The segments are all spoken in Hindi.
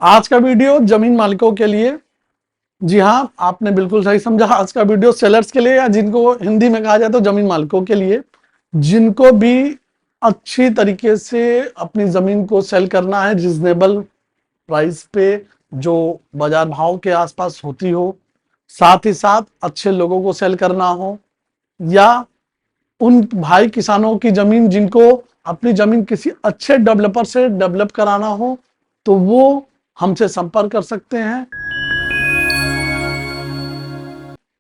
आज का वीडियो जमीन मालिकों के लिए। जी हाँ, आपने बिल्कुल सही समझा। आज का वीडियो सेलर्स के लिए, या जिनको हिंदी में कहा जाए तो जमीन मालिकों के लिए, जिनको भी अच्छी तरीके से अपनी जमीन को सेल करना है रिजनेबल प्राइस पे, जो बाजार भाव के आसपास होती हो, साथ ही साथ अच्छे लोगों को सेल करना हो, या उन भाई किसानों की जमीन जिनको अपनी जमीन किसी अच्छे डेवलपर से डेवलप कराना हो, तो वो हमसे संपर्क कर सकते हैं।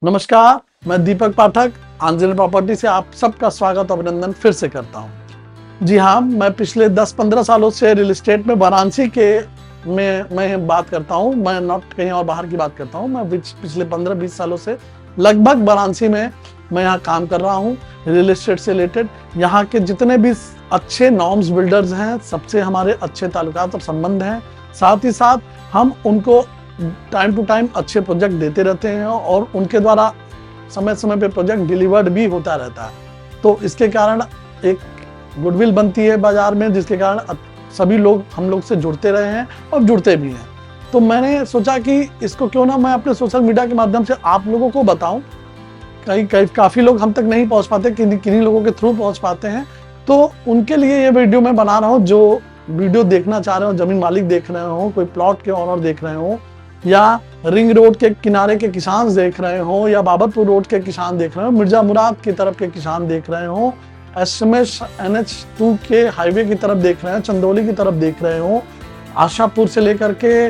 नमस्कार, मैं दीपक पाठक आंजल प्रॉपर्टी से आप सबका स्वागत और अभिनंदन फिर से करता हूं। जी हाँ, मैं पिछले 10-15 सालों से रियल एस्टेट में वाराणसी के मैं बात करता हूं। मैं नॉट कहीं और बाहर की बात करता हूं। मैं पिछले 15-20 सालों से लगभग वाराणसी में मैं यहाँ काम कर रहा हूँ रियल एस्टेट से रिलेटेड। यहाँ के जितने भी अच्छे नॉर्म्स बिल्डर्स हैं, सबसे हमारे अच्छे ताल्लुकात और संबंध हैं। साथ ही साथ हम उनको टाइम टू टाइम अच्छे प्रोजेक्ट देते रहते हैं और उनके द्वारा समय समय पे प्रोजेक्ट डिलीवर्ड भी होता रहता है। तो इसके कारण एक गुडविल बनती है बाजार में, जिसके कारण सभी लोग हम लोग से जुड़ते रहे हैं और जुड़ते भी हैं। तो मैंने सोचा कि इसको क्यों ना मैं अपने सोशल मीडिया के माध्यम से आप लोगों को बताऊं। काफ़ी लोग हम तक नहीं पहुंच पाते, किन्हीं लोगों के थ्रू पहुंच पाते हैं। तो उनके लिए ये वीडियो मैं बना रहा हूँ। जो वीडियो देखना चाह रहे हो, जमीन मालिक देख रहे हो, कोई प्लॉट के ऑनर देख रहे हो, या रिंग रोड के किनारे के किसान देख रहे हो, या बाबरपुर रोड के किसान देख रहे हो, मिर्जा मुराद की तरफ के किसान देख रहे हो, एसएमएस NH2 के हाईवे की तरफ देख रहे हो, चंदौली की तरफ देख रहे हो, आशापुर से लेकर के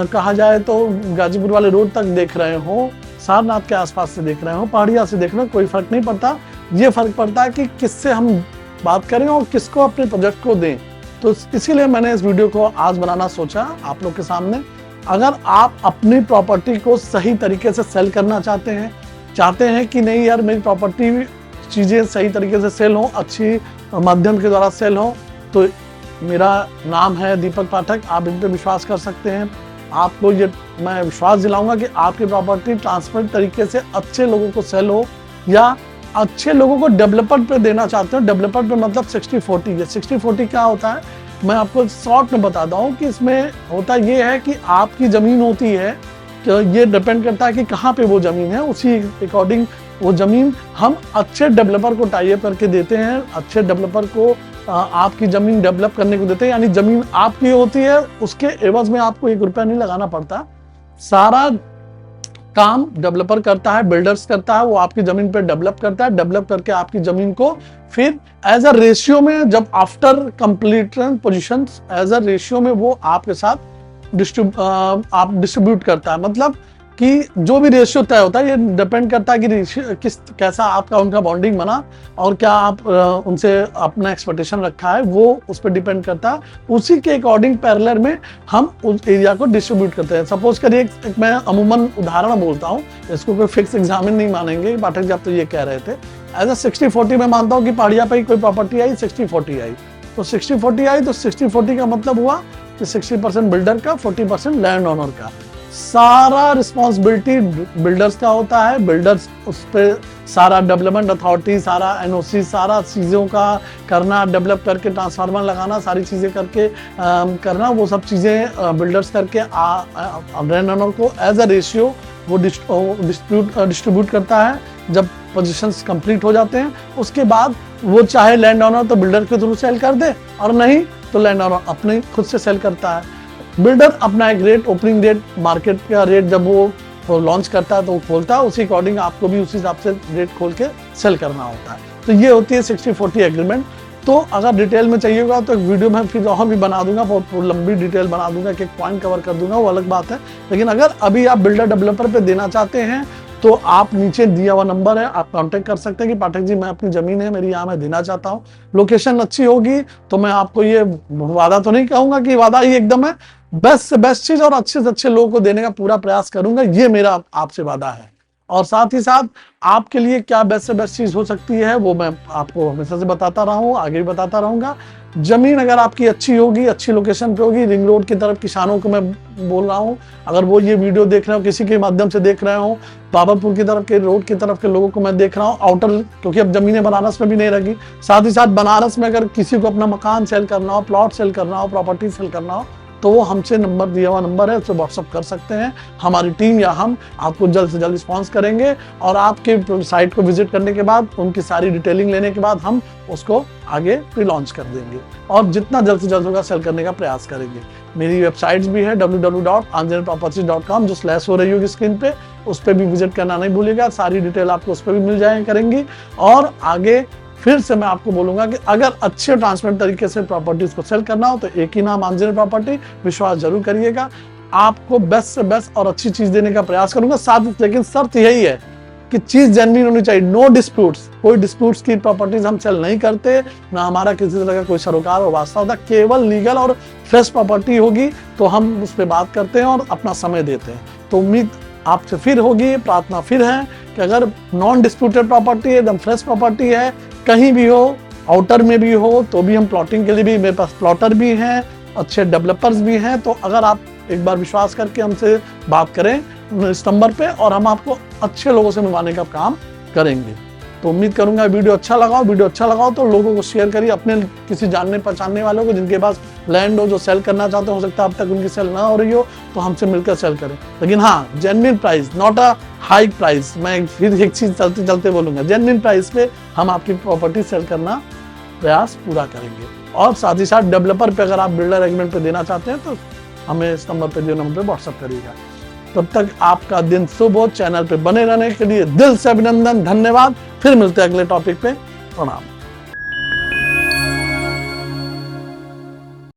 कहा जाए तो गाजीपुर वाले रोड तक देख रहे हो, सारनाथ के आसपास से देख रहे हो, पहाड़िया से देख रहे हो, कोई फर्क नहीं पड़ता। ये फर्क पड़ता है कि किससे हम बात करें और किसको अपने प्रोजेक्ट को दें। तो इसीलिए मैंने इस वीडियो को आज बनाना सोचा आप लोग के सामने। अगर आप अपनी प्रॉपर्टी को सही तरीके से सेल करना चाहते हैं कि नहीं यार, मेरी प्रॉपर्टी चीज़ें सही तरीके से सेल हो, अच्छी माध्यम के द्वारा सेल हो, तो मेरा नाम है दीपक पाठक। आप इन पर विश्वास कर सकते हैं। आपको ये मैं विश्वास दिलाऊंगा कि आपकी प्रॉपर्टी ट्रांसपेरेंट तरीके से अच्छे लोगों को सेल हो, या अच्छे लोगों को डेवलपर पे देना चाहते हो। डेवलपर पे मतलब 60-40 है। 60-40 क्या होता है, मैं आपको शॉर्ट में बताता हूँ कि इसमें होता ये है कि आपकी ज़मीन होती है, तो ये डिपेंड करता है कि कहाँ पे वो ज़मीन है, उसी अकॉर्डिंग वो ज़मीन हम अच्छे डेवलपर को टाई अप करके देते हैं। अच्छे डेवलपर को आपकी ज़मीन डेवलप करने को देते हैं, यानी ज़मीन आपकी होती है, उसके एवज में आपको 1 रुपया नहीं लगाना पड़ता। सारा काम डेवलपर करता है, बिल्डर्स करता है। वो आपकी जमीन पे डेवलप करता है, डेवलप करके आपकी जमीन को फिर एज अ रेशियो में, जब after completion position as a ratio में वो आपके साथ डिस्ट्रीब्यूट करता है। मतलब कि जो भी रेशियो तय होता है, ये डिपेंड करता है कि कैसा आपका उनका बॉन्डिंग बना और क्या आप उनसे अपना एक्सपेक्टेशन रखा है, वो उस पर डिपेंड करता है। उसी के अकॉर्डिंग पैरेलल में हम उस एरिया को डिस्ट्रीब्यूट करते हैं। सपोज करिए मैं अमूमन उदाहरण बोलता हूँ, इसको कोई फिक्स एग्जामिन नहीं मानेंगे पाठक जी, आप तो ये कह रहे थे। एज अ 60-40 में मानता हूँ कि पहाड़िया पे कोई प्रॉपर्टी आई, 60-40 आई, तो 60-40 आई, तो 60-40 का मतलब हुआ कि 60% बिल्डर का, 40% लैंड ओनर का। सारा रिस्पॉन्सिबिलिटी बिल्डर्स का होता है। बिल्डर्स उस पर सारा डेवलपमेंट अथॉरिटी, सारा NOC, सारा चीज़ों का करना, डेवलप करके ट्रांसफार्मर लगाना, सारी चीज़ें करके करना, वो सब चीज़ें बिल्डर्स करके लैंड ओनर को एज अ रेशियो वो डिस्ट्रीब्यूट करता है। जब पोजीशंस कंप्लीट हो जाते हैं, उसके बाद वो चाहे लैंड ओनर तो बिल्डर के थ्रू सेल कर दे, और नहीं तो लैंड ओनर अपने खुद से सेल करता है। बिल्डर अपना एक रेट, ओपनिंग रेट, मार्केट का रेट जब वो लॉन्च करता है तो वो खोलता है, उसी अकॉर्डिंग आपको भी उसी हिसाब से रेट खोल के सेल करना होता है। तो ये होती है 60-40 एग्रीमेंट। तो अगर डिटेल में चाहिए होगा तो एक वीडियो में फिर और भी बना दूंगा, बहुत लंबी डिटेल बना दूंगा, कि एक पॉइंट कवर कर दूंगा, वो अलग बात है। लेकिन अगर अभी आप बिल्डर डेवलपर पे देना चाहते हैं तो आप नीचे दिया हुआ नंबर है, आप कांटेक्ट कर सकते हैं कि पाठक जी, मैं अपनी जमीन है मेरी, यहाँ मैं देना चाहता हूँ। लोकेशन अच्छी होगी तो मैं आपको ये वादा तो नहीं कहूंगा कि वादा ही एकदम है, बेस्ट से बेस्ट चीज और अच्छे से अच्छे लोगों को देने का पूरा प्रयास करूंगा, ये मेरा आपसे वादा है। और साथ ही साथ आपके लिए क्या बेस्ट से बेस्ट चीज हो सकती है, वो मैं आपको हमेशा से बताता रहा हूँ, आगे भी बताता रहूंगा। जमीन अगर आपकी अच्छी होगी, अच्छी लोकेशन पे होगी, रिंग रोड की तरफ किसानों को मैं बोल रहा हूँ, अगर वो ये वीडियो देख रहे हो, किसी के माध्यम से देख रहे हो, बाबरपुर की तरफ के रोड की तरफ के लोगों को मैं देख रहा हूँ, आउटर, क्योंकि अब जमीनें बनारस में भी नहीं रही। साथ ही साथ बनारस में अगर किसी को अपना मकान सेल करना हो, प्लॉट सेल करना हो, प्रॉपर्टी सेल करना हो, तो वो हमसे नंबर दिया हुआ नंबर है, उससे व्हाट्सअप कर सकते हैं। हमारी टीम या हम आपको जल्द से जल्द रिस्पॉन्स करेंगे और आपके साइट को विजिट करने के बाद उनकी सारी डिटेलिंग लेने के बाद हम उसको आगे प्री लॉन्च कर देंगे और जितना जल्द से जल्द होगा सेल करने का प्रयास करेंगे। मेरी वेबसाइट्स भी है www.anjanelproperties.com जो स्लैश हो रही होगी स्क्रीन पे, उस पर भी विजिट करना नहीं भूलिएगा। सारी डिटेल आपको उस पर भी मिल जाए करेंगी। और आगे फिर से मैं आपको बोलूंगा कि अगर अच्छे ट्रांसपेरेंट तरीके से प्रॉपर्टीज को सेल करना हो तो एक ही नाम आंजनेय प्रॉपर्टी, विश्वास जरूर करिएगा। आपको बेस्ट से बेस्ट और अच्छी चीज देने का प्रयास करूंगा साथ, लेकिन शर्त यही है कि चीज जेन्युइन होनी चाहिए। नो डिस्प्यूट्स, कोई डिस्प्यूट्स की प्रॉपर्टीज हम सेल नहीं करते, ना हमारा किसी तरह का कोई सरोकार और वास्ता होता। केवल लीगल और फ्रेश प्रॉपर्टी होगी तो हम उस पर बात करते हैं और अपना समय देते हैं। तो उम्मीद आपसे फिर होगी, प्रार्थना फिर है कि अगर नॉन डिस्प्यूटेड प्रॉपर्टी है, एकदम फ्रेश प्रॉपर्टी है, कहीं भी हो, आउटर में भी हो, तो भी हम प्लॉटिंग के लिए भी, मेरे पास प्लॉटर भी हैं, अच्छे डेवलपर्स भी हैं। तो अगर आप एक बार विश्वास करके हमसे बात करें इस नंबर पे और हम आपको अच्छे लोगों से मिलवाने का काम करेंगे। तो उम्मीद करूंगा वीडियो अच्छा लगा तो लोगों को शेयर करिए, अपने किसी जानने पहचानने वालों को जिनके पास लैंड हो, जो सेल करना चाहते हो सकता है अब तक उनकी सेल ना हो रही हो, तो हमसे मिलकर सेल करें। लेकिन हाँ, genuine price, not a high price. मैं फिर एक चीज चलते चलते बोलूंगा, जेन्युइन प्राइस पे हम आपकी प्रॉपर्टी सेल करना प्रयास पूरा करेंगे। और साथ ही साथ डेवलपर पे अगर आप बिल्डर एग्रीमेंट पे देना चाहते हैं तो हमें इस नंबर पे, जो नंबर पे व्हाट्सअप करिएगा। तब तक आपका दिन शुभ हो। चैनल पे बने रहने के लिए दिल से अभिनंदन, धन्यवाद। फिर मिलते हैं अगले टॉपिक पे। प्रणाम।